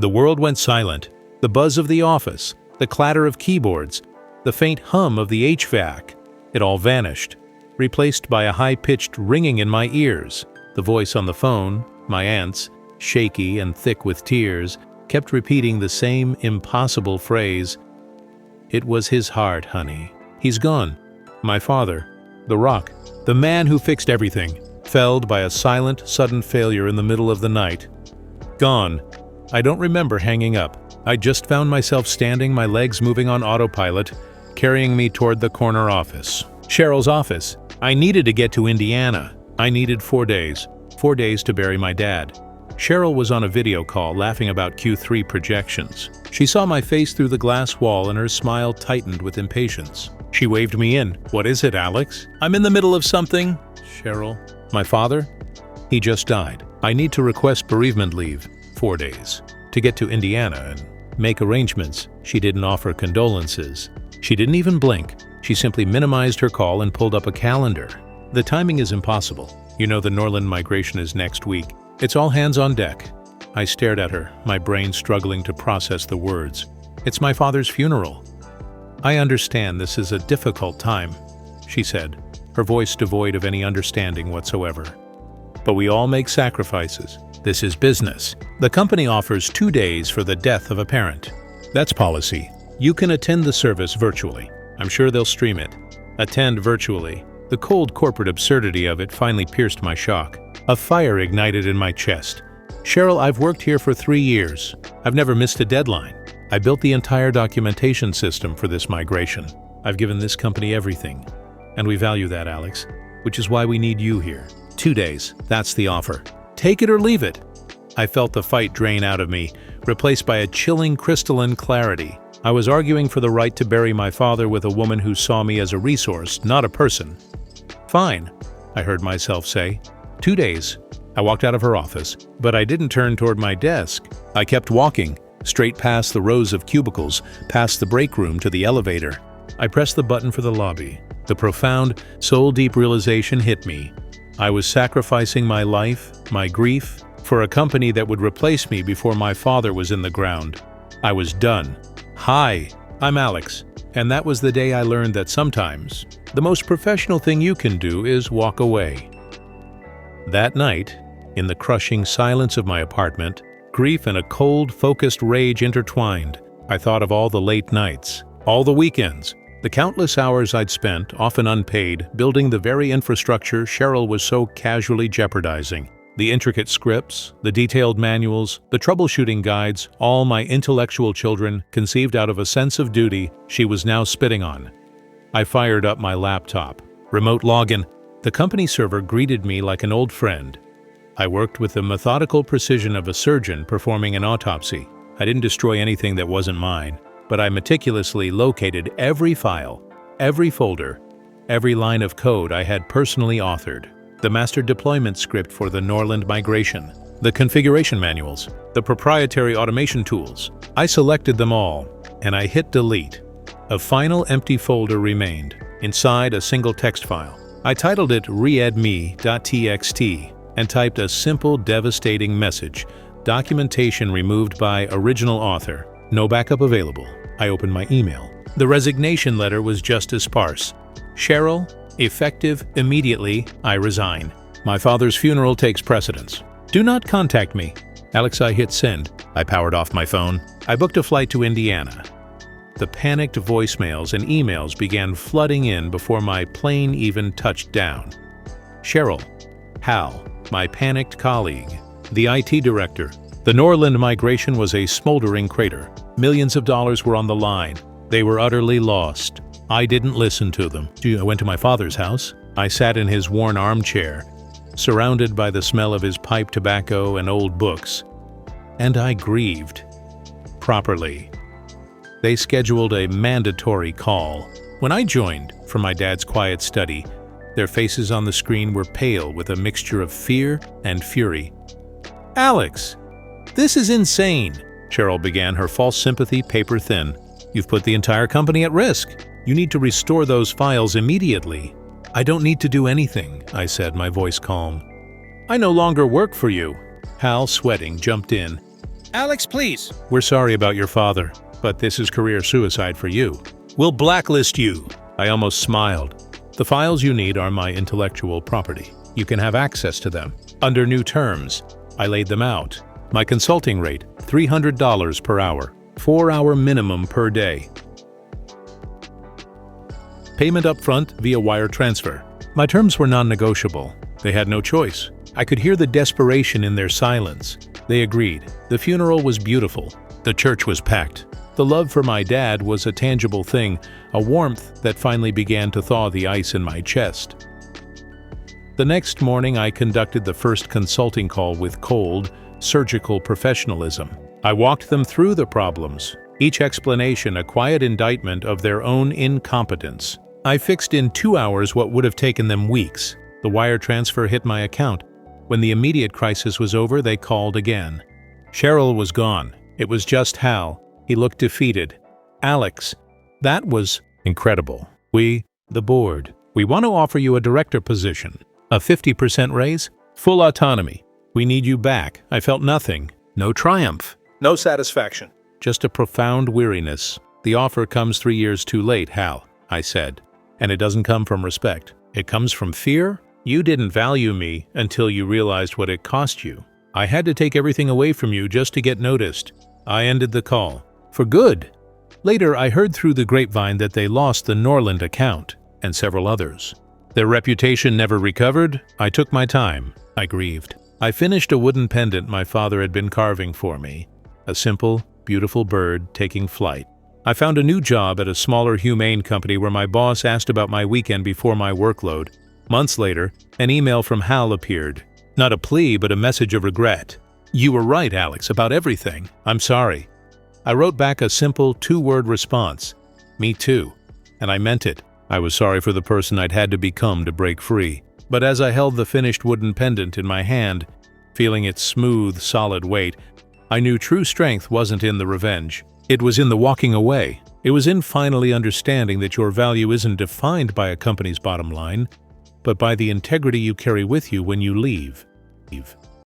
The world went silent. The buzz of the office, the clatter of keyboards, the faint hum of the HVAC. It all vanished, replaced by a high-pitched ringing in my ears. The voice on the phone, my aunt's, shaky and thick with tears, kept repeating the same impossible phrase. It was his heart, honey. He's gone. My father, the rock, the man who fixed everything, felled by a silent, sudden failure in the middle of the night. Gone. I don't remember hanging up. I just found myself standing, my legs moving on autopilot, carrying me toward the corner office. Cheryl's office. I needed to get to Indiana. I needed 4 days. 4 days to bury my dad. Cheryl was on a video call laughing about Q3 projections. She saw my face through the glass wall and her smile tightened with impatience. She waved me in. "What is it, Alex?" "I'm in the middle of something." "Cheryl." "My father? He just died. I need to request bereavement leave, 4 days, to get to Indiana and make arrangements." She didn't offer condolences. She didn't even blink. She simply minimized her call and pulled up a calendar. "The timing is impossible. You know the Norland migration is next week. It's all hands on deck." I stared at her, my brain struggling to process the words. "It's my father's funeral." "I understand this is a difficult time," she said, her voice devoid of any understanding whatsoever. "But we all make sacrifices. This is business. The company offers 2 days for the death of a parent. That's policy. You can attend the service virtually. I'm sure they'll stream it." Attend virtually. The cold corporate absurdity of it finally pierced my shock. A fire ignited in my chest. "Cheryl, I've worked here for 3 years. I've never missed a deadline. I built the entire documentation system for this migration. I've given this company everything. And we value that, Alex, which is why we need you here. 2 days, that's the offer. Take it or leave it." I felt the fight drain out of me, replaced by a chilling crystalline clarity. I was arguing for the right to bury my father with a woman who saw me as a resource, not a person. "Fine," I heard myself say. 2 days. I walked out of her office, but I didn't turn toward my desk. I kept walking, straight past the rows of cubicles, past the break room to the elevator. I pressed the button for the lobby. The profound, soul-deep realization hit me. I was sacrificing my life, my grief, for a company that would replace me before my father was in the ground. I was done. "Hi, I'm Alex." And that was the day I learned that sometimes the most professional thing you can do is walk away. That night, in the crushing silence of my apartment, grief and a cold, focused rage intertwined. I thought of all the late nights, all the weekends, the countless hours I'd spent, often unpaid, building the very infrastructure Cheryl was so casually jeopardizing. The intricate scripts, the detailed manuals, the troubleshooting guides, all my intellectual children, conceived out of a sense of duty she was now spitting on. I fired up my laptop. Remote login. The company server greeted me like an old friend. I worked with the methodical precision of a surgeon performing an autopsy. I didn't destroy anything that wasn't mine, but I meticulously located every file, every folder, every line of code I had personally authored. The master deployment script for the Norland migration, the configuration manuals, the proprietary automation tools. I selected them all, and I hit delete. A final empty folder remained, inside a single text file. I titled it readme.txt and typed a simple, devastating message. Documentation removed by original author. No backup available. I opened my email. The resignation letter was just as sparse. "Cheryl, effective immediately, I resign. My father's funeral takes precedence. Do not contact me." "Alex," I hit send. I powered off my phone. I booked a flight to Indiana. The panicked voicemails and emails began flooding in before my plane even touched down. Cheryl, Hal, my panicked colleague, the IT director. The Norland migration was a smoldering crater. Millions of dollars were on the line. They were utterly lost. I didn't listen to them. I went to my father's house. I sat in his worn armchair, surrounded by the smell of his pipe tobacco and old books. And I grieved. Properly. They scheduled a mandatory call. When I joined from my dad's quiet study, their faces on the screen were pale with a mixture of fear and fury. "Alex, this is insane," Cheryl began, her false sympathy paper thin. "You've put the entire company at risk. You need to restore those files immediately." "I don't need to do anything," I said, my voice calm. "I no longer work for you." Hal, sweating, jumped in. Alex, please. We're sorry about your father, but this is career suicide for you. We'll blacklist you. I almost smiled. The files you need are my intellectual property. You can have access to them. Under new terms, I laid them out. My consulting rate, $300 per hour. 4-hour minimum per day. Payment up front via wire transfer. My terms were non-negotiable. They had no choice. I could hear the desperation in their silence. They agreed. The funeral was beautiful. The church was packed. The love for my dad was a tangible thing, a warmth that finally began to thaw the ice in my chest. The next morning, I conducted the first consulting call with cold, surgical professionalism. I walked them through the problems, each explanation a quiet indictment of their own incompetence. I fixed in 2 hours what would have taken them weeks. The wire transfer hit my account. When the immediate crisis was over, they called again. Cheryl was gone. It was just Hal. He looked defeated. Alex. That was incredible. We, the board, we want to offer you a director position. A 50% raise? Full autonomy. We need you back. I felt nothing. No triumph. No satisfaction. Just a profound weariness. The offer comes 3 years too late, Hal, I said. And it doesn't come from respect. It comes from fear? You didn't value me until you realized what it cost you. I had to take everything away from you just to get noticed. I ended the call. For good. Later, I heard through the grapevine that they lost the Norland account, and several others. Their reputation never recovered. I took my time. I grieved. I finished a wooden pendant my father had been carving for me. A simple, beautiful bird taking flight. I found a new job at a smaller humane company where my boss asked about my weekend before my workload. Months later, an email from Hal appeared. Not a plea, but a message of regret. You were right, Alex, about everything. I'm sorry. I wrote back a simple 2-word response. Me too. And I meant it. I was sorry for the person I'd had to become to break free. But as I held the finished wooden pendant in my hand, feeling its smooth, solid weight, I knew true strength wasn't in the revenge. It was in the walking away. It was in finally understanding that your value isn't defined by a company's bottom line, but by the integrity you carry with you when you leave.